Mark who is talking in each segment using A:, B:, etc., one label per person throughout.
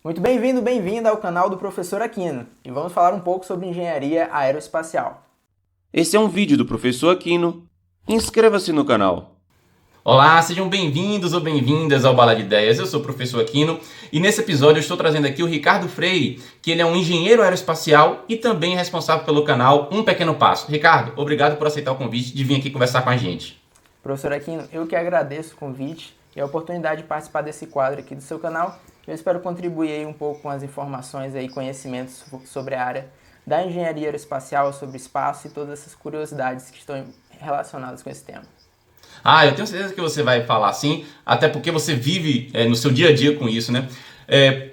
A: Muito bem-vindo, bem-vinda ao canal do Professor Aquino e vamos falar um pouco sobre engenharia aeroespacial.
B: Esse é um vídeo do Professor Aquino. Inscreva-se no canal.
C: Olá, sejam bem-vindos ou bem-vindas ao Bala de Ideias. Eu sou o Professor Aquino e nesse episódio eu estou trazendo aqui o Ricardo Freire, que ele é um engenheiro aeroespacial e também é responsável pelo canal Um Pequeno Passo. Ricardo, obrigado por aceitar o convite de vir aqui conversar com a gente.
A: Professor Aquino, eu que agradeço o convite e a oportunidade de participar desse quadro aqui do seu canal. Eu espero contribuir aí um pouco com as informações e conhecimentos sobre a área da engenharia aeroespacial, sobre espaço e todas essas curiosidades que estão relacionadas com esse tema.
C: Eu tenho certeza que você vai falar assim, até porque você vive no seu dia a dia com isso, né?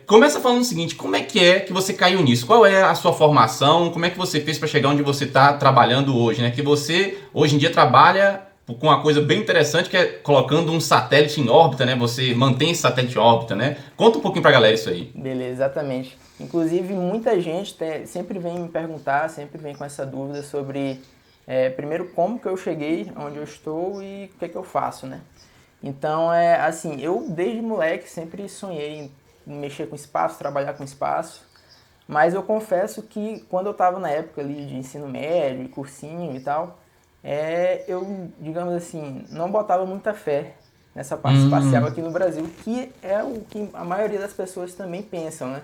C: Começa falando o seguinte, como é que você caiu nisso? Qual é a sua formação? Como é que você fez para chegar onde você está trabalhando hoje, né? Que você, hoje em dia, trabalha com uma coisa bem interessante, que é colocando um satélite em órbita, né? Você mantém esse satélite em órbita, né? Conta um pouquinho para a galera isso aí.
A: Beleza, exatamente. Inclusive, muita gente sempre vem me perguntar, sempre vem com essa dúvida sobre, primeiro, como que eu cheguei onde eu estou e o que eu faço, né? Então, assim, eu desde moleque sempre sonhei em mexer com espaço, trabalhar com espaço, mas eu confesso que quando eu estava na época ali de ensino médio, cursinho e tal, eu, digamos assim, não botava muita fé nessa parte espacial aqui no Brasil, que é o que a maioria das pessoas também pensam, né?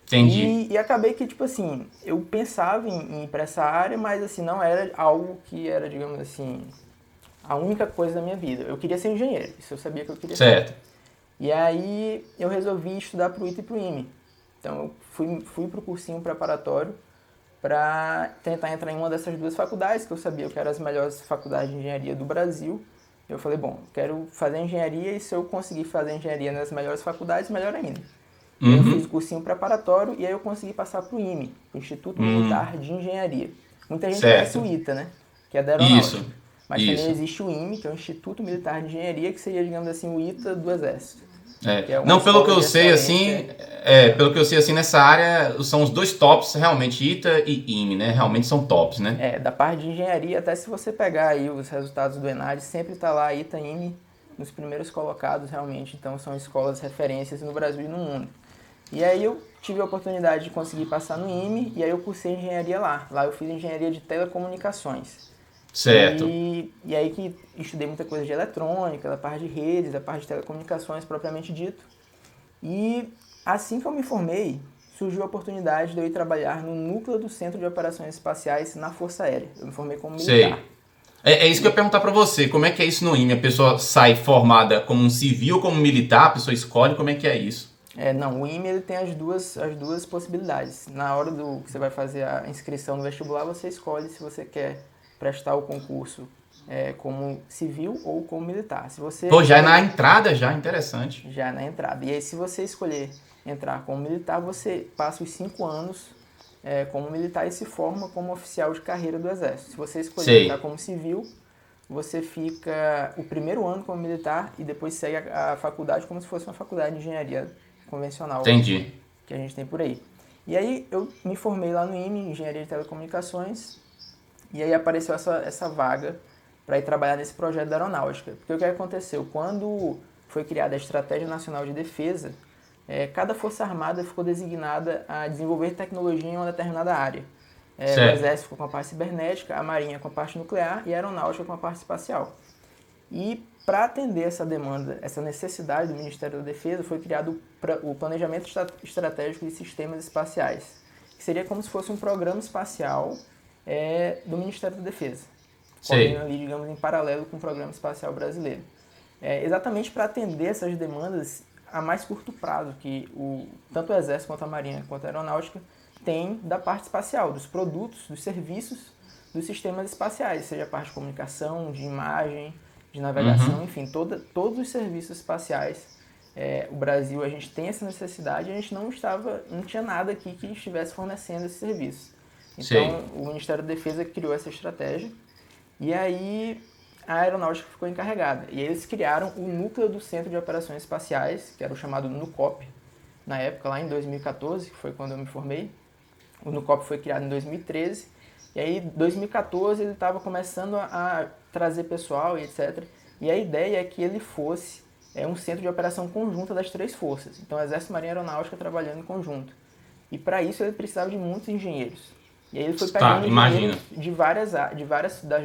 C: Entendi.
A: E acabei que, tipo assim, eu pensava em ir para essa área, mas assim, não era algo que era, digamos assim, a única coisa da minha vida. Eu queria ser engenheiro, isso eu sabia que eu queria ser.
C: Certo.
A: E aí eu resolvi estudar para o ITA e para o IME. Então eu fui para o cursinho preparatório para tentar entrar em uma dessas duas faculdades, que eu sabia que eram as melhores faculdades de engenharia do Brasil. Eu falei, bom, quero fazer engenharia e se eu conseguir fazer engenharia nas melhores faculdades, melhor ainda. E aí eu fiz o cursinho preparatório e aí eu consegui passar para o IME, o Instituto Militar de Engenharia. Muita gente conhece o
C: Certo.
A: ITA, né? Que é da
C: Isso.
A: aeronáutica. Mas também
C: Isso.
A: existe o IME, que é o Instituto Militar de Engenharia, que seria, digamos assim, o ITA do Exército. Que é uma
C: Não, pelo que
A: escola
C: eu
A: de
C: sei, assim,
A: excelência.
C: nessa área são os dois tops, realmente, ITA e IME, né? Realmente são tops, né?
A: Da parte de engenharia, até se você pegar aí os resultados do ENAD, sempre está lá ITA e IME nos primeiros colocados, realmente. Então, são escolas referências no Brasil e no mundo. E aí eu tive a oportunidade de conseguir passar no IME e aí eu cursei engenharia lá. Lá eu fiz engenharia de telecomunicações.
C: Certo.
A: E aí que estudei muita coisa de eletrônica, da parte de redes, da parte de telecomunicações propriamente dito. E assim que eu me formei, surgiu a oportunidade de eu ir trabalhar no núcleo do Centro de Operações Espaciais na Força Aérea. Eu me formei como militar.
C: Sei. É isso que eu ia perguntar pra você. Como é que é isso no IME? A pessoa sai formada como um civil, como um militar, a pessoa escolhe, como é que é isso?
A: Não, o IME ele tem as duas possibilidades. Na hora do que você vai fazer a inscrição no vestibular, você escolhe se você quer prestar o concurso como civil ou como militar. Se você
C: Pô, já é na
A: escolher,
C: entrada, já, interessante.
A: já na entrada. E aí, se você escolher entrar como militar, você passa os 5 anos como militar e se forma como oficial de carreira do Exército. Se você escolher entrar
C: Sei.
A: como civil, você fica o primeiro ano como militar e depois segue a faculdade como se fosse uma faculdade de engenharia convencional
C: Entendi.
A: que a gente tem por aí. E aí eu me formei lá no IME, Engenharia de Telecomunicações, e aí apareceu essa vaga para ir trabalhar nesse projeto da aeronáutica. Porque o que aconteceu? Quando foi criada a Estratégia Nacional de Defesa, cada Força Armada ficou designada a desenvolver tecnologia em uma determinada área. O
C: Certo.
A: Exército ficou com a parte cibernética, a Marinha com a parte nuclear e a Aeronáutica com a parte espacial. E para atender essa demanda, essa necessidade do Ministério da Defesa, foi criado o Planejamento Estratégico de Sistemas Espaciais, que seria como se fosse um programa espacial do Ministério da Defesa, correndo
C: Sei.
A: ali, digamos, em paralelo com o Programa Espacial Brasileiro. Exatamente para atender essas demandas a mais curto prazo, que tanto o Exército quanto a Marinha quanto a Aeronáutica tem da parte espacial, dos produtos, dos serviços dos sistemas espaciais, seja a parte de comunicação, de imagem, de navegação, enfim, todos os serviços espaciais. O Brasil, a gente tem essa necessidade e a gente não tinha nada aqui que estivesse fornecendo esses serviços. Então,
C: Sei.
A: o Ministério da Defesa criou essa estratégia e aí a aeronáutica ficou encarregada. E aí eles criaram o núcleo do Centro de Operações Espaciais, que era o chamado NUCOP, na época, lá em 2014, que foi quando eu me formei. O NUCOP foi criado em 2013. E aí, em 2014, ele estava começando a trazer pessoal e etc. E a ideia é que ele fosse é um centro de operação conjunta das 3 forças. Então, Exército, Marinha e Aeronáutica trabalhando em conjunto. E para isso ele precisava de muitos engenheiros. E aí ele foi pegando engenheiros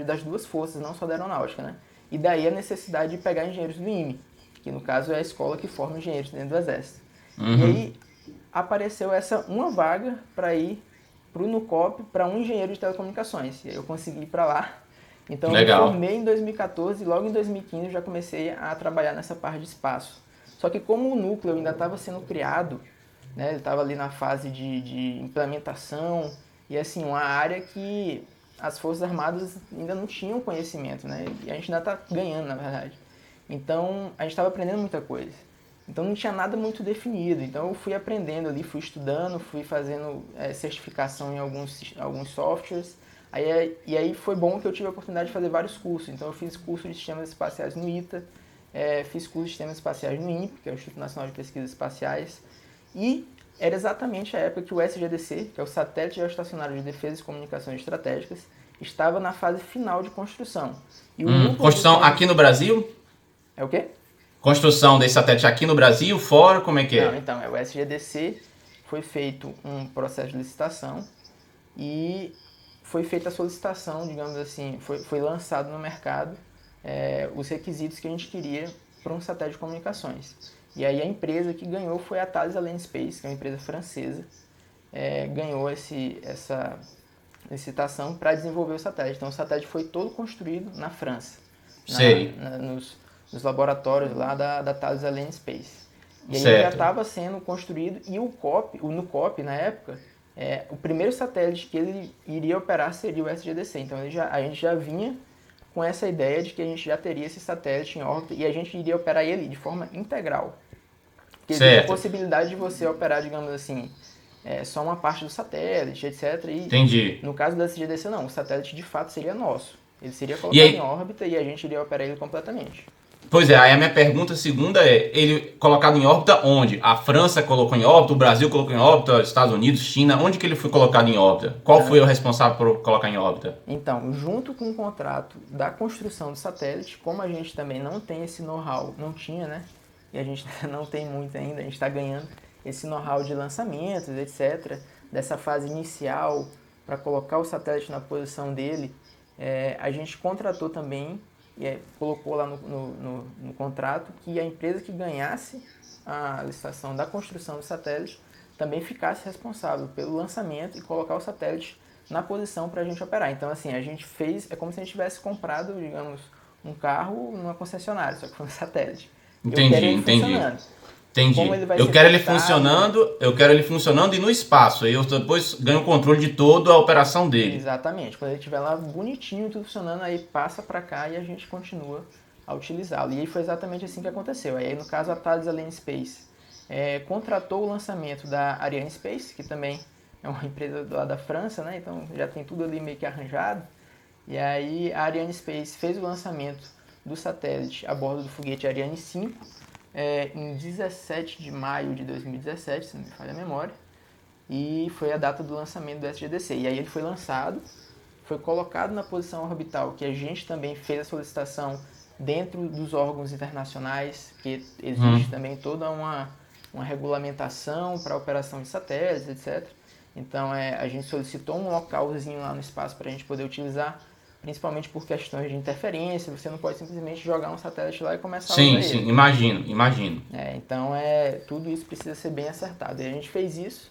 A: das 2 forças, não só da Aeronáutica, né? E daí a necessidade de pegar engenheiros do IME, que no caso é a escola que forma engenheiros dentro do Exército. E aí apareceu uma vaga para ir para o NUCOP para um engenheiro de telecomunicações. E aí eu consegui ir para lá. Então
C: Legal.
A: eu me formei em 2014 e logo em 2015 eu já comecei a trabalhar nessa parte de espaço. Só que como o núcleo ainda estava sendo criado, né, ele estava ali na fase de implementação, e assim, uma área que as Forças Armadas ainda não tinham conhecimento, né? E a gente ainda está ganhando, na verdade. Então, a gente estava aprendendo muita coisa. Então, não tinha nada muito definido. Então, eu fui aprendendo ali, fui estudando, fui fazendo certificação em alguns softwares. E aí foi bom que eu tive a oportunidade de fazer vários cursos. Então, eu fiz curso de sistemas espaciais no ITA, fiz curso de sistemas espaciais no INPE, que é o Instituto Nacional de Pesquisas Espaciais. E era exatamente a época que o SGDC, que é o Satélite Geoestacionário de Defesa e Comunicações Estratégicas, estava na fase final de construção. E
C: construção aqui no Brasil?
A: É o quê?
C: Construção desse satélite aqui no Brasil, fora, como é que é?
A: Não, então, o SGDC foi feito um processo de licitação e foi feita a solicitação, digamos assim, foi lançado no mercado os requisitos que a gente queria para um satélite de comunicações. E aí a empresa que ganhou foi a Thales Alenia Space, que é uma empresa francesa, ganhou essa licitação para desenvolver o satélite. Então o satélite foi todo construído na França, nos laboratórios lá da Thales Alenia Space. E aí já estava sendo construído, e o NUCOP, na época, o primeiro satélite que ele iria operar seria o SGDC. Então a gente já vinha com essa ideia de que a gente já teria esse satélite em órbita e a gente iria operar ele de forma integral. Porque existe a possibilidade de você operar, digamos assim, só uma parte do satélite, etc. E
C: Entendi.
A: no caso do SGDC não, o satélite de fato seria nosso. Ele seria colocado em órbita e a gente iria operar ele completamente.
C: Pois é, aí a minha pergunta segunda é, ele colocado em órbita onde? A França colocou em órbita, o Brasil colocou em órbita, Estados Unidos, China, onde que ele foi colocado em órbita? Qual foi o responsável por colocar em órbita?
A: Então, junto com o contrato da construção do satélite, como a gente também não tem esse know-how, não tinha, né? E a gente não tem muito ainda, a gente está ganhando esse know-how de lançamentos, etc., dessa fase inicial para colocar o satélite na posição dele, a gente contratou também colocou lá no contrato que a empresa que ganhasse a licitação da construção do satélite também ficasse responsável pelo lançamento e colocar o satélite na posição para a gente operar. Então, assim, a gente fez, é como se a gente tivesse comprado, digamos, um carro numa concessionária, só que foi um satélite.
C: Entendi. Eu quero ele funcionando e no espaço. Aí eu depois ganho o controle de toda a operação dele.
A: Exatamente. Quando ele estiver lá bonitinho, tudo funcionando, aí passa para cá e a gente continua a utilizá-lo. E aí foi exatamente assim que aconteceu. Aí no caso a Thales Alenia Space contratou o lançamento da Ariane Space, que também é uma empresa lá da França, né? Então já tem tudo ali meio que arranjado. E aí a Ariane Space fez o lançamento do satélite a bordo do foguete Ariane 5, em 17 de maio de 2017, se não me falha a memória, e foi a data do lançamento do SGDC. E aí ele foi lançado, foi colocado na posição orbital, que a gente também fez a solicitação dentro dos órgãos internacionais, que existe também toda uma regulamentação para a operação de satélites, etc. Então a gente solicitou um localzinho lá no espaço para a gente poder utilizar, principalmente por questões de interferência. Você não pode simplesmente jogar um satélite lá e começar a usar ele.
C: Sim, imagino.
A: Então tudo isso precisa ser bem acertado. E a gente fez isso,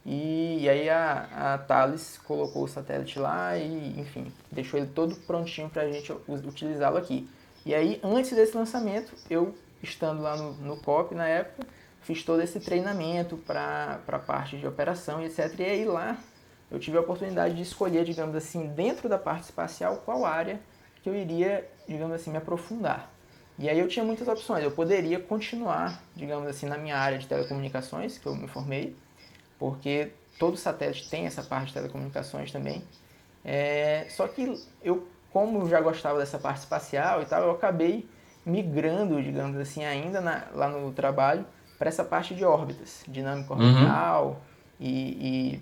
A: e aí a Thales colocou o satélite lá e, enfim, deixou ele todo prontinho para a gente utilizá-lo aqui. E aí, antes desse lançamento, eu, estando lá no COP na época, fiz todo esse treinamento para a parte de operação e etc. E aí lá eu tive a oportunidade de escolher, digamos assim, dentro da parte espacial, qual área que eu iria, digamos assim, me aprofundar. E aí eu tinha muitas opções. Eu poderia continuar, digamos assim, na minha área de telecomunicações, que eu me formei, porque todo satélite tem essa parte de telecomunicações também. Só que eu, como já gostava dessa parte espacial e tal, eu acabei migrando, digamos assim, ainda lá no trabalho, para essa parte de órbitas, dinâmica orbital e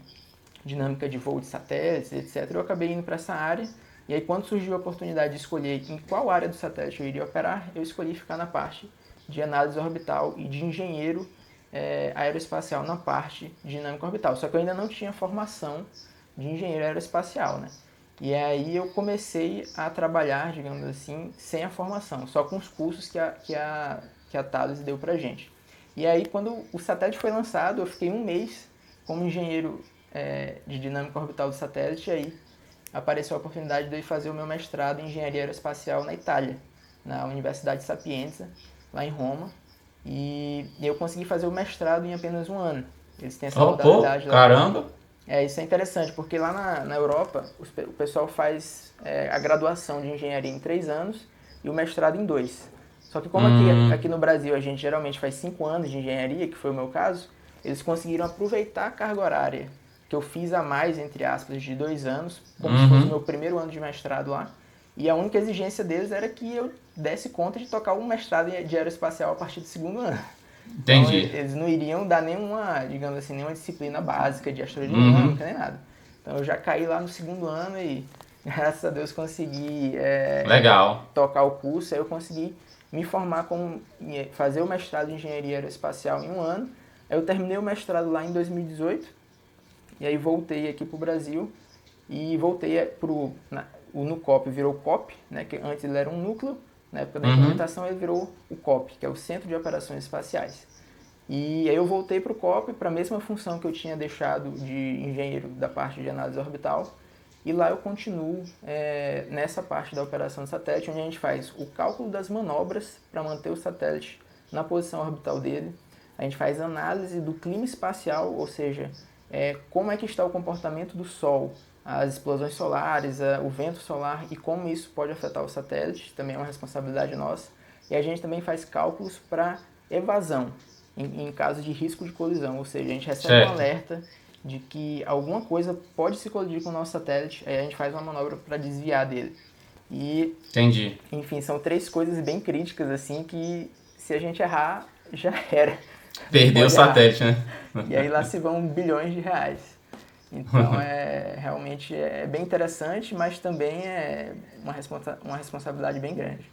A: dinâmica de voo de satélites, etc. Eu acabei indo para essa área, e aí quando surgiu a oportunidade de escolher em qual área do satélite eu iria operar, eu escolhi ficar na parte de análise orbital e de engenheiro aeroespacial na parte de dinâmica orbital. Só que eu ainda não tinha formação de engenheiro aeroespacial, né? E aí eu comecei a trabalhar, digamos assim, sem a formação, só com os cursos que a Thales deu pra gente. E aí quando o satélite foi lançado, eu fiquei um mês como engenheiro de dinâmica orbital do satélite, e aí apareceu a oportunidade de eu fazer o meu mestrado em engenharia aeroespacial na Itália, na Universidade Sapienza, lá em Roma. E eu consegui fazer o mestrado em apenas um ano. Eles têm essa modalidade lá.
C: Caramba!
A: Isso é interessante, porque lá na Europa o pessoal faz a graduação de engenharia em 3 anos e o mestrado em 2. Só que como aqui no Brasil a gente geralmente faz 5 anos de engenharia, que foi o meu caso, eles conseguiram aproveitar a carga horária que eu fiz a mais, entre aspas, de 2 anos, como se fosse o meu primeiro ano de mestrado lá. E a única exigência deles era que eu desse conta de tocar um mestrado de aeroespacial a partir do segundo ano.
C: Entendi.
A: Então, eles não iriam dar nenhuma, digamos assim, nenhuma disciplina básica de astrodinâmica, nem nada. Então, eu já caí lá no segundo ano e, graças a Deus, consegui
C: Legal.
A: tocar o curso. Aí eu consegui me formar fazer o mestrado em engenharia aeroespacial em um ano. Aí eu terminei o mestrado lá em 2018 e aí voltei aqui para o Brasil e voltei o NUCOP virou COP, né, que antes ele era um núcleo. Na época da implementação ele virou o COP, que é o Centro de Operações Espaciais. E aí eu voltei para o COP, para a mesma função que eu tinha deixado de engenheiro da parte de análise orbital. E lá eu continuo nessa parte da operação do satélite, onde a gente faz o cálculo das manobras para manter o satélite na posição orbital dele. A gente faz análise do clima espacial, ou seja, como é que está o comportamento do Sol, as explosões solares, o vento solar e como isso pode afetar o satélite, também é uma responsabilidade nossa. E a gente também faz cálculos para evasão, em caso de risco de colisão, ou seja, a gente recebe um alerta de que alguma coisa pode se colidir com o nosso satélite, aí a gente faz uma manobra para desviar dele. E,
C: entendi.
A: Enfim, são 3 coisas bem críticas, assim, que se a gente errar, já era.
C: Perdeu o satélite, né?
A: E aí lá se vão bilhões de reais. Então, realmente é bem interessante, mas também é uma responsabilidade bem grande.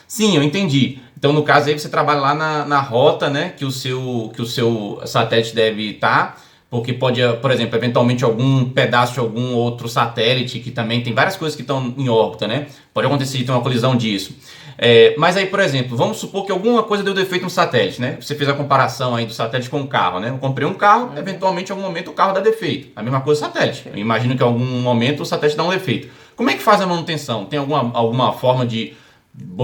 C: Sim, eu entendi. Então, no caso aí, você trabalha lá na rota, né, que o seu satélite deve estar, porque pode, por exemplo, eventualmente algum pedaço de algum outro satélite, que também tem várias coisas que estão em órbita, né? Pode acontecer de ter uma colisão disso. Mas aí, por exemplo, vamos supor que alguma coisa deu defeito no satélite, né? Você fez a comparação aí do satélite com o carro, né? Eu comprei um carro, eventualmente, em algum momento, o carro dá defeito. A mesma coisa do satélite. Eu imagino que em algum momento o satélite dá um defeito. Como é que faz a manutenção? Tem alguma forma de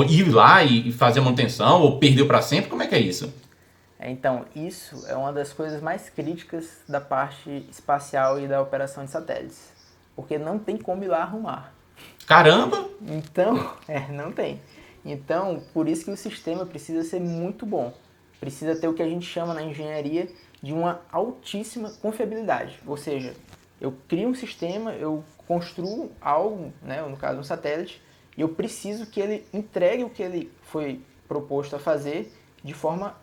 C: ir lá e fazer a manutenção, ou perdeu para sempre? Como é que é isso?
A: Então, isso é uma das coisas mais críticas da parte espacial e da operação de satélites. Porque não tem como ir lá arrumar.
C: Caramba!
A: Então, não tem. Então, por isso que o sistema precisa ser muito bom. Precisa ter o que a gente chama na engenharia de uma altíssima confiabilidade. Ou seja, eu crio um sistema, eu construo algo, né, no caso um satélite, e eu preciso que ele entregue o que ele foi proposto a fazer de forma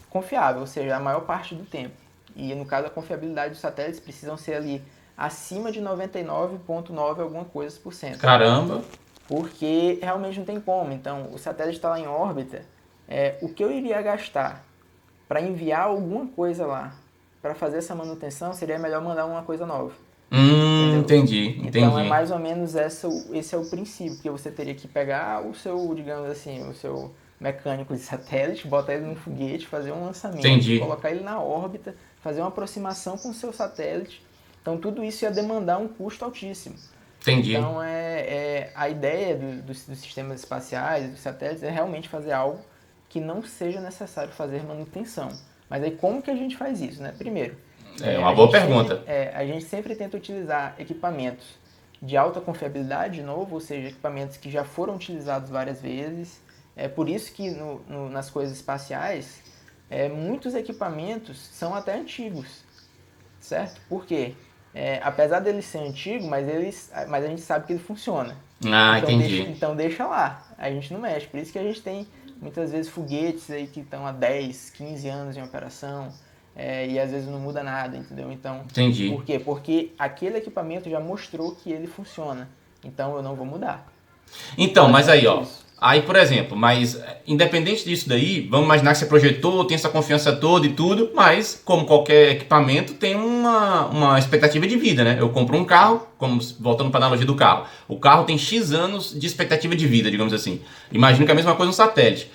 A: confiável, ou seja, a maior parte do tempo. E no caso a confiabilidade dos satélites precisam ser ali acima de 99,9 alguma coisa por cento.
C: Caramba!
A: Porque realmente não tem como. Então, o satélite está lá em órbita, o que eu iria gastar para enviar alguma coisa lá, para fazer essa manutenção, seria melhor mandar uma coisa nova.
C: Entendi.
A: Então, é mais ou menos esse é o princípio, que você teria que pegar o seu, digamos assim, o seu mecânico de satélite, botar ele num foguete, fazer um lançamento, colocar ele na órbita, fazer uma aproximação com o seu satélite. Então, tudo isso ia demandar um custo altíssimo.
C: Entendi.
A: Então, a ideia dos sistemas espaciais, dos satélites, é realmente fazer algo que não seja necessário fazer manutenção. Mas aí, como que a gente faz isso, né? Primeiro,
C: uma boa pergunta.
A: A gente sempre tenta utilizar equipamentos de alta confiabilidade, de novo, ou seja, equipamentos que já foram utilizados várias vezes. É por isso que nas coisas espaciais, muitos equipamentos são até antigos, certo? Por quê? Apesar dele ser antigo, mas a gente sabe que ele funciona.
C: Então, entendi.
A: Então deixa lá, a gente não mexe. Por isso que a gente tem muitas vezes foguetes aí que estão há 10, 15 anos em operação, e às vezes não muda nada, entendeu? Então,
C: entendi.
A: Por quê? Porque aquele equipamento já mostrou que ele funciona. Então eu não vou mudar.
C: Então, mas aí, ó, Aí, por exemplo, mas independente disso daí, vamos imaginar que você projetou, tem essa confiança toda e tudo, mas como qualquer equipamento tem uma expectativa de vida, né? Eu compro um carro, como voltando para a analogia do carro, o carro tem X anos de expectativa de vida, digamos assim. Imagino que é a mesma coisa no satélite.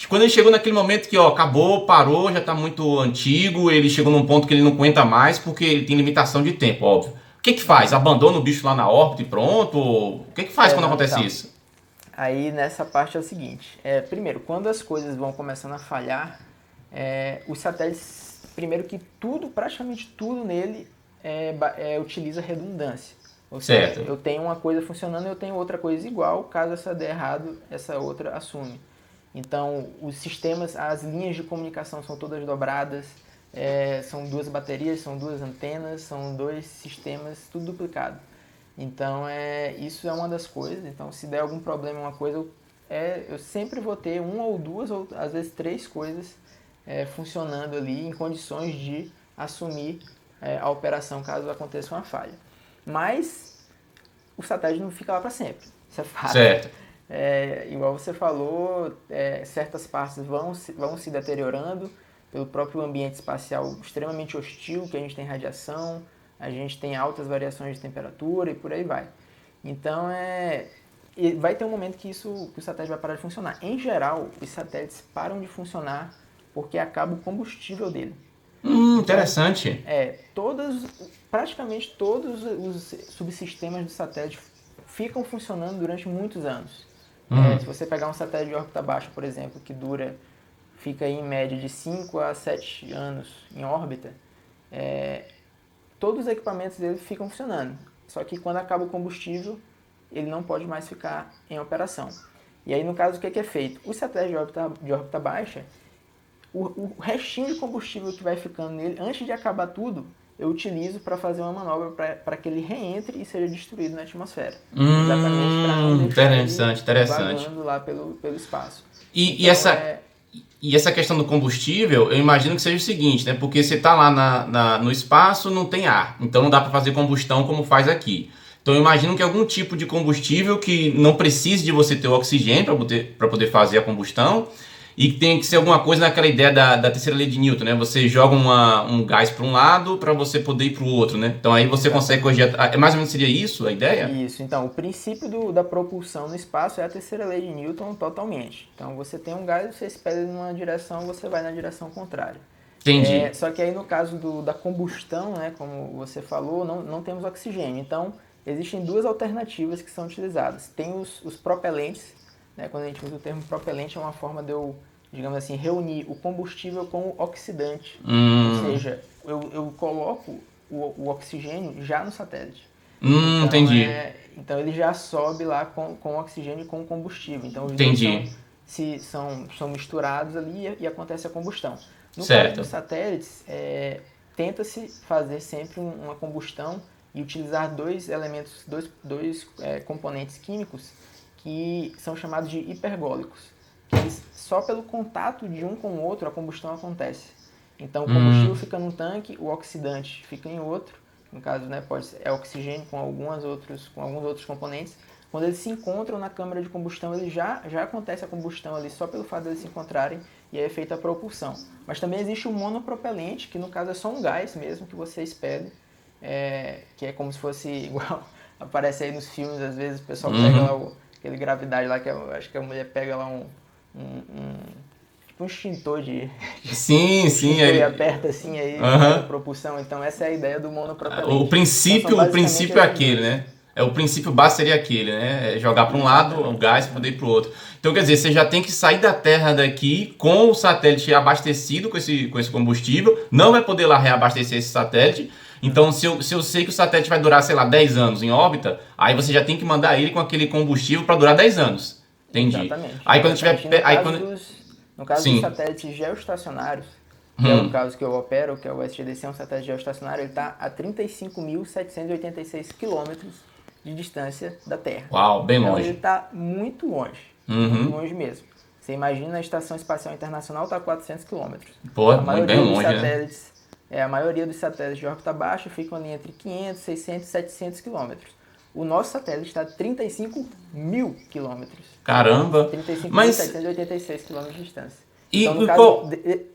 C: Quando ele chegou naquele momento que acabou, parou, já está muito antigo, ele chegou num ponto que ele não aguenta mais porque ele tem limitação de tempo, óbvio. O que faz? Abandona o bicho lá na órbita e pronto? O que faz quando acontece
A: então,
C: isso?
A: Aí nessa parte é o seguinte, primeiro, quando as coisas vão começando a falhar, os satélites, primeiro que tudo, praticamente tudo nele utiliza redundância. Ou seja, eu tenho uma coisa funcionando e eu tenho outra coisa igual, caso essa der errado, essa outra assume. Então, os sistemas, as linhas de comunicação são todas dobradas, são duas baterias, são duas antenas, são dois sistemas, tudo duplicado. Então, isso é uma das coisas. Então, se der algum problema em uma coisa, eu sempre vou ter uma ou duas, ou às vezes três coisas funcionando ali em condições de assumir a operação caso aconteça uma falha. Mas o satélite não fica lá para sempre, isso é fato.
C: Certo.
A: Igual você falou, certas partes vão se deteriorando pelo próprio ambiente espacial extremamente hostil, que a gente tem radiação, a gente tem altas variações de temperatura e por aí vai. Então, vai ter um momento que o satélite vai parar de funcionar. Em geral, os satélites param de funcionar porque acaba o combustível dele.
C: Interessante.
A: Praticamente todos os subsistemas do satélite ficam funcionando durante muitos anos. Se você pegar um satélite de órbita baixa, por exemplo, que fica aí em média de 5 a 7 anos em órbita, todos os equipamentos dele ficam funcionando. Só que quando acaba o combustível, ele não pode mais ficar em operação. E aí, no caso, o que é feito? Os satélites de órbita baixa, o restinho de combustível que vai ficando nele, antes de acabar tudo, eu utilizo para fazer uma manobra para que ele reentre e seja destruído na atmosfera. Exatamente para não deixar ele vagando lá pelo espaço.
C: E essa questão do combustível, eu imagino que seja o seguinte, né? Porque você está lá no espaço, não tem ar, então não dá para fazer combustão como faz aqui. Então eu imagino que algum tipo de combustível que não precise de você ter oxigênio para poder fazer a combustão, e que tem que ser alguma coisa naquela ideia da terceira lei de Newton, né? Você joga um gás para um lado para você poder ir para o outro, né? Então aí você consegue corrigir. Mais ou menos seria isso a ideia?
A: Isso. Então, o princípio da propulsão no espaço é a terceira lei de Newton totalmente. Então, você tem um gás, você espelha numa direção, você vai na direção contrária.
C: Entendi.
A: Só que aí no caso da combustão, né, como você falou, não temos oxigênio. Então, existem duas alternativas que são utilizadas. Tem os propelentes, né? Quando a gente usa o termo propelente, é uma forma de eu, digamos assim, reunir o combustível com o oxidante. Ou seja, eu coloco o oxigênio já no satélite. Então,
C: entendi.
A: Então ele já sobe lá com o oxigênio e com o combustível. Então os
C: entendi.
A: dois são misturados ali e acontece a combustão. No
C: certo.
A: caso dos satélites, tenta-se fazer sempre uma combustão e utilizar dois elementos, dois componentes químicos que são chamados de hipergólicos. Que só pelo contato de um com o outro a combustão acontece. Então o combustível fica num tanque, o oxidante fica em outro. No caso, né, oxigênio com alguns outros componentes. Quando eles se encontram na câmara de combustão, já acontece a combustão ali só pelo fato de eles se encontrarem e aí é feita a propulsão. Mas também existe o monopropelente, que no caso é só um gás mesmo que você expele, que é como se fosse igual, aparece aí nos filmes, às vezes o pessoal pega lá aquele gravidade lá, que acho que a mulher pega lá tipo um extintor
C: sim,
A: e aperta assim aí a propulsão. Então essa é a ideia do monopropelente.
C: O princípio é aquele, né? O princípio básico seria aquele, né? Jogar para um lado o gás para poder ir para o outro. Então, quer dizer, você já tem que sair da Terra daqui com o satélite abastecido com esse combustível. Não vai poder lá reabastecer esse satélite. Então, se eu sei que o satélite vai durar, sei lá, 10 anos em órbita, aí você já tem que mandar ele com aquele combustível para durar 10 anos. Entendi.
A: Exatamente.
C: Aí quando tiver...
A: No caso dos satélites geoestacionários, que é o caso que eu opero, que é o SGDC, é um satélite geoestacionário, ele está a 35.786 quilômetros de distância da Terra.
C: Uau, bem longe.
A: Então ele está muito longe, muito longe mesmo. Você imagina a Estação Espacial Internacional está a 400 quilômetros.
C: Pô, bem longe,
A: satélites, né? A maioria dos satélites de órbita baixa ficam ali entre 500, 600 e 700 quilômetros. O nosso satélite está a 35 mil quilômetros.
C: Caramba!
A: 35.786 quilômetros de distância.
C: E
A: então,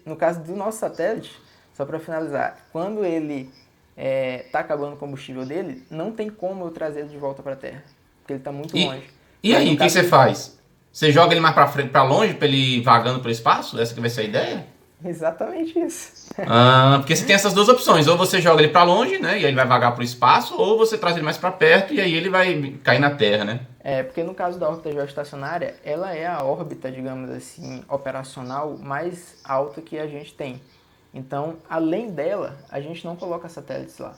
A: no caso do nosso satélite, só para finalizar, quando ele está acabando o combustível dele, não tem como eu trazer ele de volta para a Terra, porque ele está muito longe.
C: E aí, o que você faz? Você joga ele mais para frente, para longe, para ele ir vagando pelo espaço? Essa que vai ser a ideia?
A: Exatamente isso.
C: Porque você tem essas duas opções. Ou você joga ele para longe, né? E aí ele vai vagar pro espaço, ou você traz ele mais para perto e aí ele vai cair na Terra, né?
A: Porque no caso da órbita geoestacionária, ela é a órbita, digamos assim, operacional mais alta que a gente tem. Então, além dela, a gente não coloca satélites lá.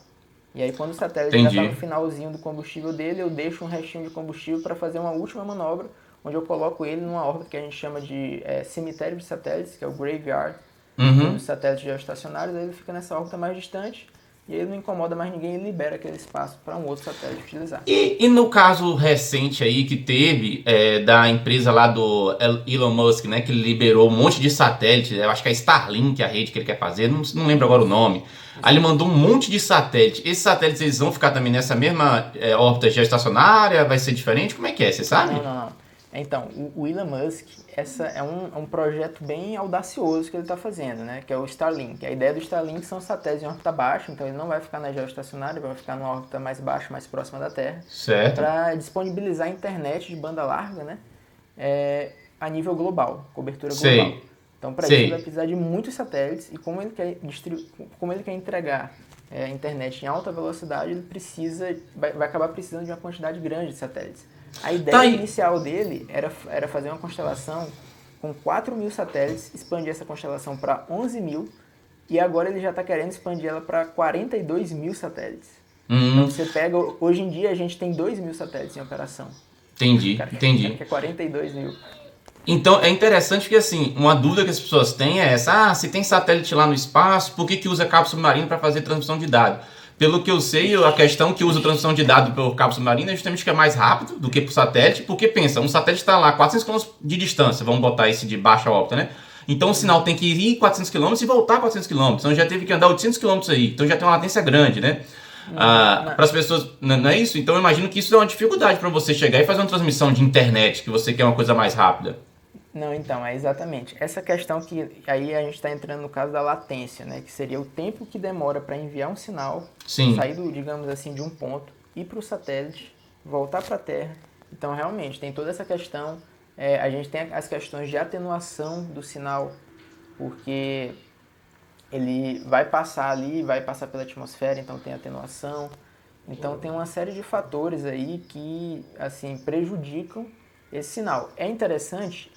A: E aí, quando o satélite já está no finalzinho do combustível dele, eu deixo um restinho de combustível para fazer uma última manobra, onde eu coloco ele numa órbita que a gente chama de cemitério de satélites, que é o graveyard, dos satélites geoestacionários. Aí ele fica nessa órbita mais distante, e aí ele não incomoda mais ninguém e libera aquele espaço para um outro satélite utilizar.
C: E no caso recente aí que teve da empresa lá do Elon Musk, né, que liberou um monte de satélites, eu acho que é Starlink, a rede que ele quer fazer, não lembro agora o nome. Aí ele mandou um monte de satélites. Esses satélites eles vão ficar também nessa mesma órbita geoestacionária? Vai ser diferente? Como é que é? Você sabe?
A: Não. Então, o Elon Musk, essa é um projeto bem audacioso que ele está fazendo, né? Que é o Starlink. A ideia do Starlink são satélites em órbita baixa, então ele não vai ficar na geoestacionária, vai ficar numa órbita mais baixa, mais próxima da Terra.
C: Certo.
A: Para disponibilizar a internet de banda larga, né? A nível global, cobertura global.
C: Sei.
A: Então, para isso, ele vai precisar de muitos satélites e como ele quer entregar a internet em alta velocidade, ele vai acabar precisando de uma quantidade grande de satélites. A ideia inicial dele era fazer uma constelação com 4 mil satélites, expandir essa constelação para 11 mil, e agora ele já está querendo expandir ela para 42 mil satélites. Então você pega, hoje em dia a gente tem 2 mil satélites em operação.
C: Entendi.
A: Que é 42 mil.
C: Então é interessante que assim, uma dúvida que as pessoas têm é essa: se tem satélite lá no espaço, por que usa cabo submarino para fazer transmissão de dados? Pelo que eu sei, a questão que usa transmissão de dados pelo cabo submarino é justamente que é mais rápido do que por satélite, porque pensa, um satélite está lá a 400 km de distância, vamos botar esse de baixa órbita, né? Então o sinal tem que ir 400 km e voltar 400 km, então já teve que andar 800 km aí, então já tem uma latência grande, né? Para as pessoas, não é isso? Então eu imagino que isso é uma dificuldade para você chegar e fazer uma transmissão de internet, que você quer uma coisa mais rápida.
A: Não, então, é exatamente. Essa questão que aí a gente está entrando no caso da latência, né? Que seria o tempo que demora para enviar um sinal, sair, digamos assim, de um ponto, ir para o satélite, voltar para a Terra. Então, realmente, tem toda essa questão. A gente tem as questões de atenuação do sinal, porque ele vai passar ali, vai passar pela atmosfera, então tem atenuação. Então, tem uma série de fatores aí que, assim, prejudicam esse sinal. É interessante?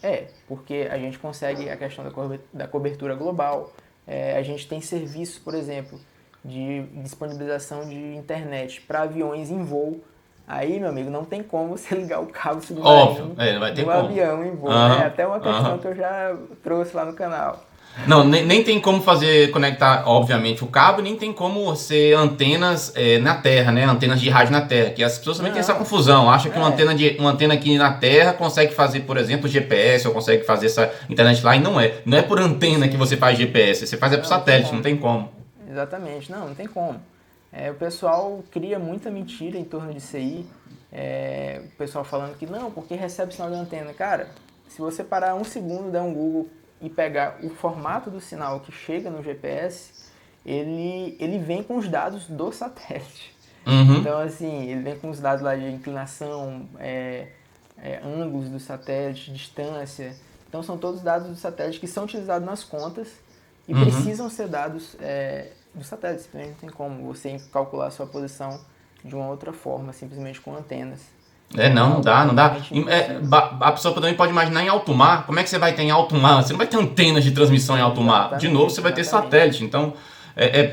A: Porque a gente consegue a questão da cobertura global, a gente tem serviços, por exemplo, de disponibilização de internet para aviões em voo. Aí, meu amigo, não tem como você ligar o cabo submarino do avião em voo. É até uma questão que eu já trouxe lá no canal.
C: Não, nem tem como conectar, obviamente, o cabo, nem tem como ser antenas na Terra, né? Antenas de rádio na Terra, que as pessoas também têm essa confusão. Acham que uma antena aqui na Terra consegue fazer, por exemplo, GPS, ou consegue fazer essa internet lá, e não é. Não é por antena que você faz GPS, você faz por satélite, não tem como.
A: Exatamente, não tem como. O pessoal cria muita mentira em torno disso aí. O pessoal falando que não, porque recebe sinal de antena. Cara, se você parar um segundo, der um Google e pegar o formato do sinal que chega no GPS, ele vem com os dados do satélite. Então, assim, ele vem com os dados lá de inclinação, ângulos do satélite, distância. Então, são todos dados do satélite que são utilizados nas contas e precisam ser dados do satélite. Simplesmente não tem como você calcular a sua posição de uma outra forma, simplesmente com antenas.
C: Não dá. A pessoa também pode imaginar em alto mar. Como é que você vai ter em alto mar? Você não vai ter antenas de transmissão em alto mar. De novo, você vai ter satélite. Então,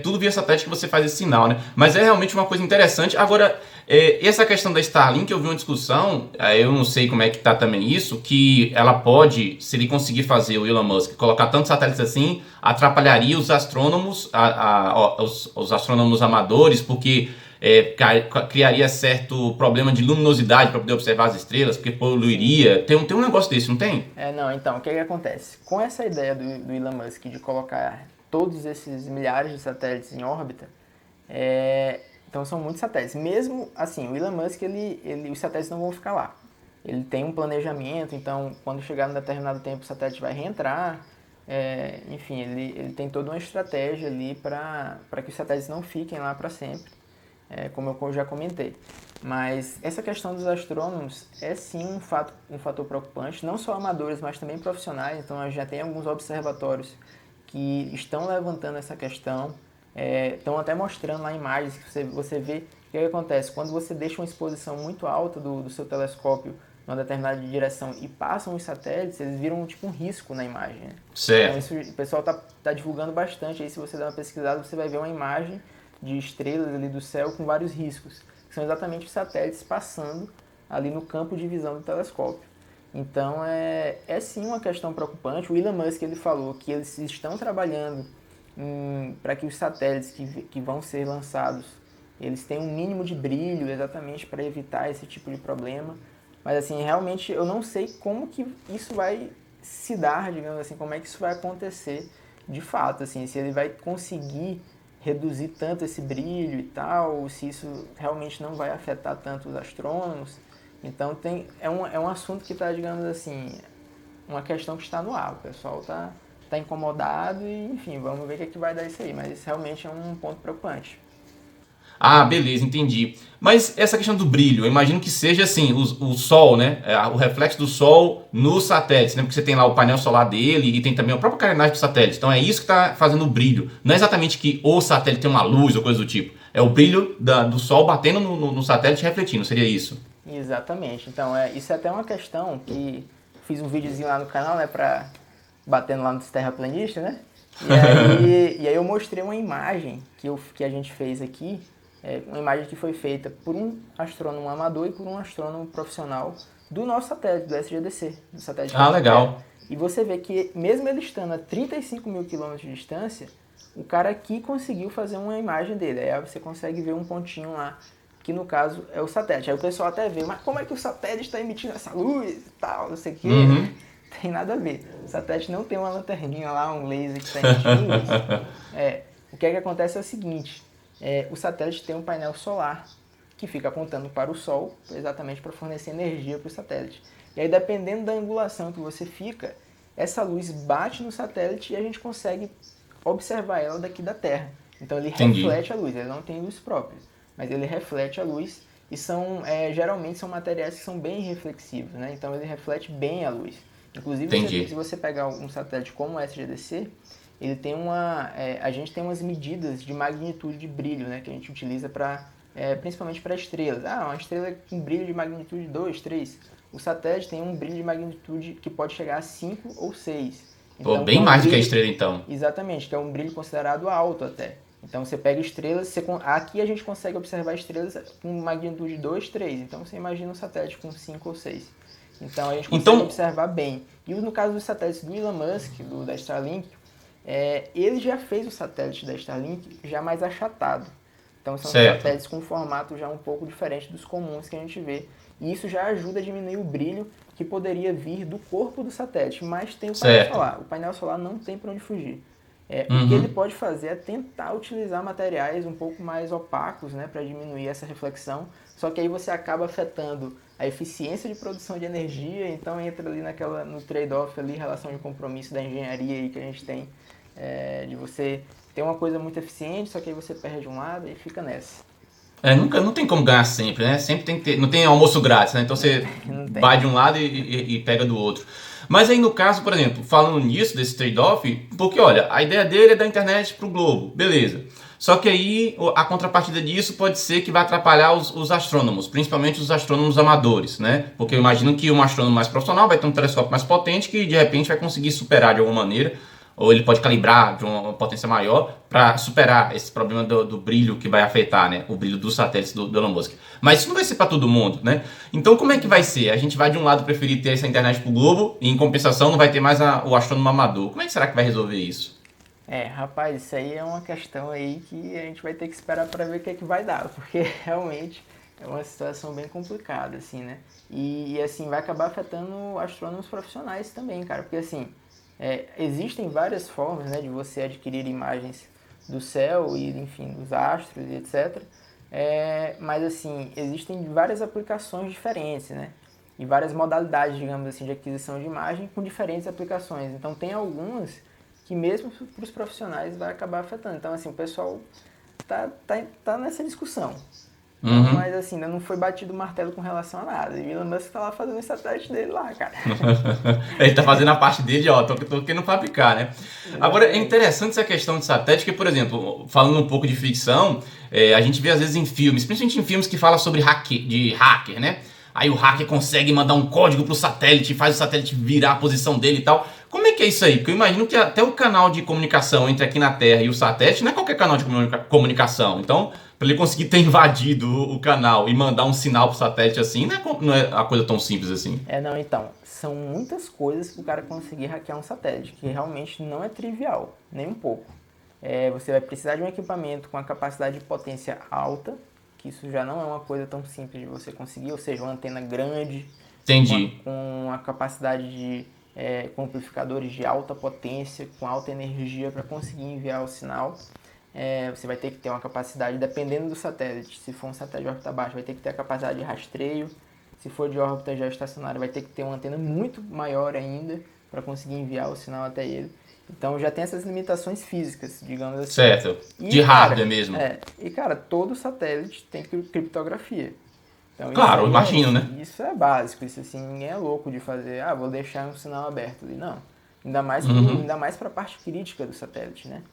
C: tudo via satélite que você faz esse sinal, né? Mas é realmente uma coisa interessante. Agora, essa questão da Starlink, eu vi uma discussão, eu não sei como é que tá também isso, que ela pode, se ele conseguir fazer, o Elon Musk, colocar tantos satélites assim, atrapalharia os astrônomos, os astrônomos amadores, porque criaria certo problema de luminosidade para poder observar as estrelas, porque poluiria. Tem um negócio desse, não tem?
A: Não, então, o que acontece? Com essa ideia do Elon Musk de colocar todos esses milhares de satélites em órbita, Então são muitos satélites. Mesmo assim, o Elon Musk, os satélites não vão ficar lá. Ele tem um planejamento, então quando chegar num determinado tempo o satélite vai reentrar. Enfim, ele tem toda uma estratégia ali para que os satélites não fiquem lá para sempre, como eu já comentei. Mas essa questão dos astrônomos é sim um fator preocupante, não só amadores, mas também profissionais. Então já tem alguns observatórios que estão levantando essa questão, estão até mostrando lá imagens que você vê o que acontece. Quando você deixa uma exposição muito alta do seu telescópio numa determinada direção e passam os satélites, eles viram tipo um risco na imagem. Né?
C: Certo.
A: Então isso, o pessoal tá divulgando bastante. Aí se você der uma pesquisada, você vai ver uma imagem de estrelas ali do céu com vários riscos, que são exatamente os satélites passando ali no campo de visão do telescópio. Então é sim uma questão preocupante. O Elon Musk ele falou que eles estão trabalhando para que os satélites que vão ser lançados eles tenham um mínimo de brilho exatamente para evitar esse tipo de problema. Mas assim, realmente eu não sei como que isso vai se dar, digamos assim, como é que isso vai acontecer de fato, assim, se ele vai conseguir reduzir tanto esse brilho e tal, se isso realmente não vai afetar tanto os astrônomos. Então é um assunto que está, digamos assim, uma questão que está no ar. O pessoal tá incomodado e, enfim, vamos ver o que vai dar isso aí. Mas isso realmente é um ponto preocupante.
C: Ah, beleza, entendi. Mas essa questão do brilho, eu imagino que seja assim, o Sol, né? O reflexo do Sol nos satélites, né? Porque você tem lá o painel solar dele e tem também a própria carenagem do satélite. Então é isso que está fazendo o brilho. Não é exatamente que o satélite tem uma luz ou coisa do tipo. É o brilho do Sol batendo no satélite e refletindo, seria isso?
A: Exatamente. Então, isso é até uma questão que fiz um videozinho lá no canal, né? Batendo lá nos terraplanistas, né? E aí eu mostrei uma imagem que a gente fez aqui, uma imagem que foi feita por um astrônomo amador e por um astrônomo profissional do nosso satélite, do SGDC, do satélite.
C: Ah, legal.
A: E você vê que mesmo ele estando a 35 mil quilômetros de distância, o cara aqui conseguiu fazer uma imagem dele. Aí você consegue ver um pontinho lá, que no caso é o satélite. Aí o pessoal até vê, mas como é que o satélite está emitindo essa luz e tal, não sei o quê.
C: Uhum.
A: Tem nada a ver. O satélite não tem uma lanterninha lá, um laser que está emitindo luz. O que acontece é o seguinte, o satélite tem um painel solar que fica apontando para o Sol, exatamente para fornecer energia para o satélite. E aí, dependendo da angulação que você fica, essa luz bate no satélite e a gente consegue observar ela daqui da Terra. Então ele reflete a luz, ele não tem luz própria, mas ele reflete a luz e geralmente são materiais que são bem reflexivos, né? Então ele reflete bem a luz. Inclusive, se você pegar um satélite como o SGDC, ele tem a gente tem umas medidas de magnitude de brilho, né, que a gente utiliza principalmente para estrelas. Uma estrela com brilho de magnitude 2, 3. O satélite tem um brilho de magnitude que pode chegar a 5 ou 6.
C: Então, bem mais do que a estrela, então.
A: Exatamente, que é um brilho considerado alto até. Então você pega estrelas, aqui a gente consegue observar estrelas com magnitude 2, 3. Então você imagina um satélite com 5 ou 6. Então a gente consegue observar bem. E no caso dos satélites do Elon Musk, da Starlink, ele já fez o satélite da Starlink já mais achatado. Então são satélites com um formato já um pouco diferente dos comuns que a gente vê. E isso já ajuda a diminuir o brilho que poderia vir do corpo do satélite. Mas tem o painel solar. O painel solar não tem para onde fugir. O que ele pode fazer é tentar utilizar materiais um pouco mais opacos, né, para diminuir essa reflexão. Só que aí você acaba afetando a eficiência de produção de energia, então entra ali no trade-off ali, relação de compromisso da engenharia aí que a gente tem, de você ter uma coisa muito eficiente, só que aí você perde um lado e fica nessa.
C: Não tem como ganhar sempre, né? Sempre tem que ter, não tem almoço grátis, né? Então você vai de um lado e pega do outro. Mas aí no caso, por exemplo, falando nisso, desse trade-off, porque olha, a ideia dele é dar internet pro globo, beleza. Só que aí a contrapartida disso pode ser que vai atrapalhar os astrônomos, principalmente os astrônomos amadores, né? Porque eu imagino que um astrônomo mais profissional vai ter um telescópio mais potente que de repente vai conseguir superar de alguma maneira, ou ele pode calibrar de uma potência maior para superar esse problema do brilho que vai afetar, né? O brilho dos satélites do Elon Musk. Mas isso não vai ser para todo mundo, né? Então como é que vai ser? A gente vai de um lado preferir ter essa internet pro globo e em compensação não vai ter mais o astrônomo amador. Como é que será que vai resolver isso?
A: Rapaz, isso aí é uma questão aí que a gente vai ter que esperar para ver o que é que vai dar, porque realmente é uma situação bem complicada, assim, né? E assim, vai acabar afetando astrônomos profissionais também, cara, porque assim, existem várias formas, né, de você adquirir imagens do céu e, enfim, dos astros e etc. Mas assim, existem várias aplicações diferentes, né? E várias modalidades, digamos assim, de aquisição de imagem com diferentes aplicações. Então tem algumas que mesmo para os profissionais vai acabar afetando. Então assim, o pessoal tá nessa discussão. Então, mas assim, ainda não foi batido o martelo com relação a nada. E o Elon Musk tá lá fazendo esse satélite dele lá, cara.
C: Ele tá fazendo a parte dele, ó, tô querendo fabricar, né? Agora, é interessante essa questão de satélite, que, por exemplo, falando um pouco de ficção, a gente vê às vezes em filmes, principalmente em filmes que falam sobre hacker, né? Aí o hacker consegue mandar um código pro satélite, faz o satélite virar a posição dele e tal. Como é que é isso aí? Porque eu imagino que até o canal de comunicação entre aqui na Terra e o satélite não é qualquer canal de comunicação. Então, para ele conseguir ter invadido o canal e mandar um sinal pro satélite assim, não é a coisa tão simples assim.
A: Não, então, são muitas coisas para o cara conseguir hackear um satélite, que realmente não é trivial, nem um pouco. Você vai precisar de um equipamento com a capacidade de potência alta, que isso já não é uma coisa tão simples de você conseguir, ou seja, uma antena grande,
C: Entendi.
A: com a capacidade de com amplificadores de alta potência, com alta energia para conseguir enviar o sinal. Você vai ter que ter uma capacidade, dependendo do satélite, se for um satélite de órbita baixa, vai ter que ter a capacidade de rastreio, se for de órbita geoestacionária, vai ter que ter uma antena muito maior ainda para conseguir enviar o sinal até ele. Então já tem essas limitações físicas, digamos assim.
C: Certo. De hardware mesmo.
A: E cara, todo satélite tem criptografia. Então,
C: claro, imagino, né?
A: Isso é básico, isso assim, ninguém é louco de fazer, vou deixar um sinal aberto ali. Não. Ainda mais para a parte crítica do satélite, né?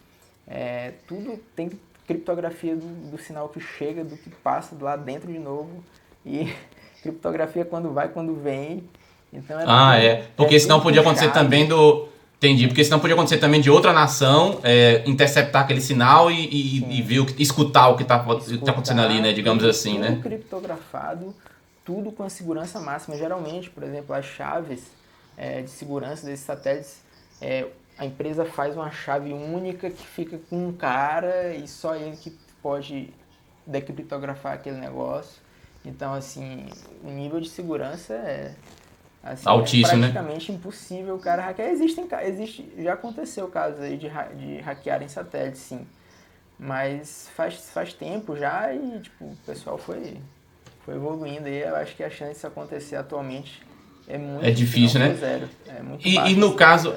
A: Tudo tem criptografia do sinal que chega, do que passa lá dentro de novo. E criptografia quando vai, quando vem. Então
C: porque senão podia acontecer também Entendi, porque senão podia acontecer também de outra nação interceptar aquele sinal e ver escutar o que tá acontecendo ali, né? Digamos assim,
A: tudo
C: né?
A: Tudo criptografado, tudo com a segurança máxima. Geralmente, por exemplo, as chaves de segurança desses satélites, a empresa faz uma chave única que fica com um cara e só ele que pode decriptografar aquele negócio. Então, assim, o nível de segurança assim,
C: altíssimo,
A: praticamente impossível o cara hackear. Já aconteceu casos aí de hackearem satélites, sim. Mas faz tempo já e tipo, o pessoal foi evoluindo aí. Eu acho que a chance disso acontecer atualmente é muito
C: difícil, né?
A: Zero. É muito
C: e no caso...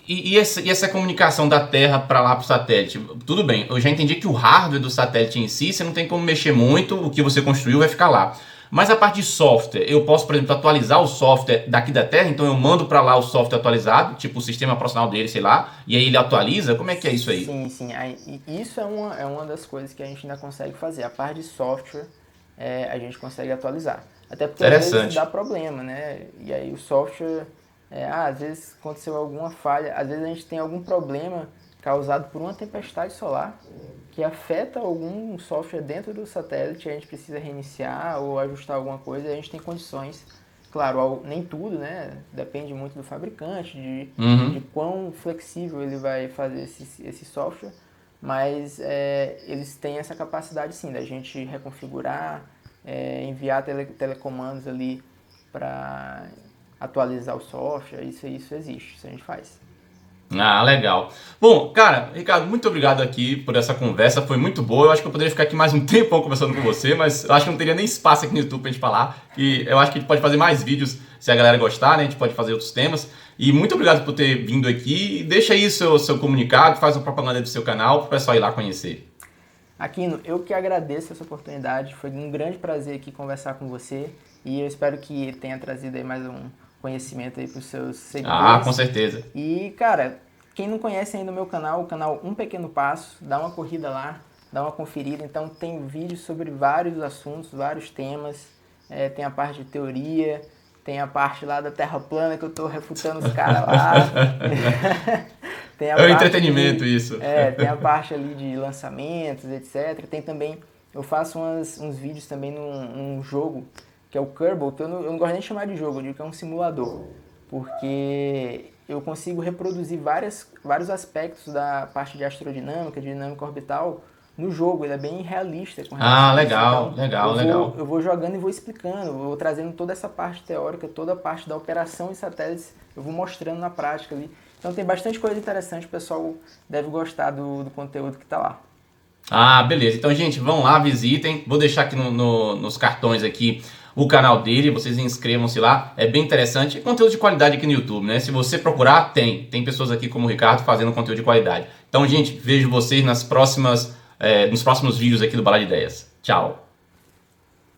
C: E essa comunicação da Terra para lá para o satélite? Tudo bem, eu já entendi que o hardware do satélite em si, você não tem como mexer muito, o que você construiu vai ficar lá. Mas a parte de software, eu posso, por exemplo, atualizar o software daqui da Terra, então eu mando para lá o software atualizado, tipo o sistema operacional dele, sei lá, e aí ele atualiza? Como é que é isso aí?
A: Sim. Isso é uma das coisas que a gente ainda consegue fazer. A parte de software, a gente consegue atualizar. Até porque às vezes dá problema, né? E aí o software... às vezes aconteceu alguma falha, às vezes a gente tem algum problema causado por uma tempestade solar que afeta algum software dentro do satélite, a gente precisa reiniciar ou ajustar alguma coisa, e a gente tem condições, claro, nem tudo, né? Depende muito do fabricante, de quão flexível ele vai fazer esse software, mas eles têm essa capacidade sim, da gente reconfigurar, enviar telecomandos ali para atualizar o software, isso existe, isso a gente faz.
C: Legal. Bom, cara, Ricardo, muito obrigado aqui por essa conversa, foi muito boa. Eu acho que eu poderia ficar aqui mais um tempão conversando com você, mas eu acho que não teria nem espaço aqui no YouTube pra gente falar. E eu acho que a gente pode fazer mais vídeos se a galera gostar, né? A gente pode fazer outros temas. E muito obrigado por ter vindo aqui. E deixa aí seu comunicado, faz uma propaganda do seu canal para o pessoal ir lá conhecer.
A: Aquino, eu que agradeço essa oportunidade, foi um grande prazer aqui conversar com você e eu espero que tenha trazido aí mais um conhecimento aí para os seus seguidores.
C: Com certeza.
A: E, cara, quem não conhece ainda o meu canal, o canal Um Pequeno Passo, dá uma corrida lá, dá uma conferida. Então tem vídeos sobre vários assuntos, vários temas. Tem a parte de teoria, tem a parte lá da Terra plana que eu tô refutando os caras lá.
C: É um entretenimento isso.
A: Tem a parte ali de lançamentos, etc. Tem também, eu faço uns vídeos também num jogo que é o Kerbal, que eu não gosto nem de chamar de jogo, eu digo que é um simulador, porque eu consigo reproduzir vários aspectos da parte de astrodinâmica, de dinâmica orbital, no jogo, ele é bem realista.
C: Legal.
A: Eu vou jogando e vou explicando, eu vou trazendo toda essa parte teórica, toda a parte da operação em satélites, eu vou mostrando na prática ali. Então tem bastante coisa interessante, o pessoal deve gostar do conteúdo que está lá.
C: Ah, beleza. Então, gente, vão lá, visitem. Vou deixar aqui nos cartões aqui o canal dele. Vocês inscrevam-se lá. É bem interessante. É conteúdo de qualidade aqui no YouTube, né? Se você procurar, tem. Tem pessoas aqui como o Ricardo fazendo conteúdo de qualidade. Então, gente, vejo vocês nos próximos vídeos aqui do Bala de Ideias. Tchau.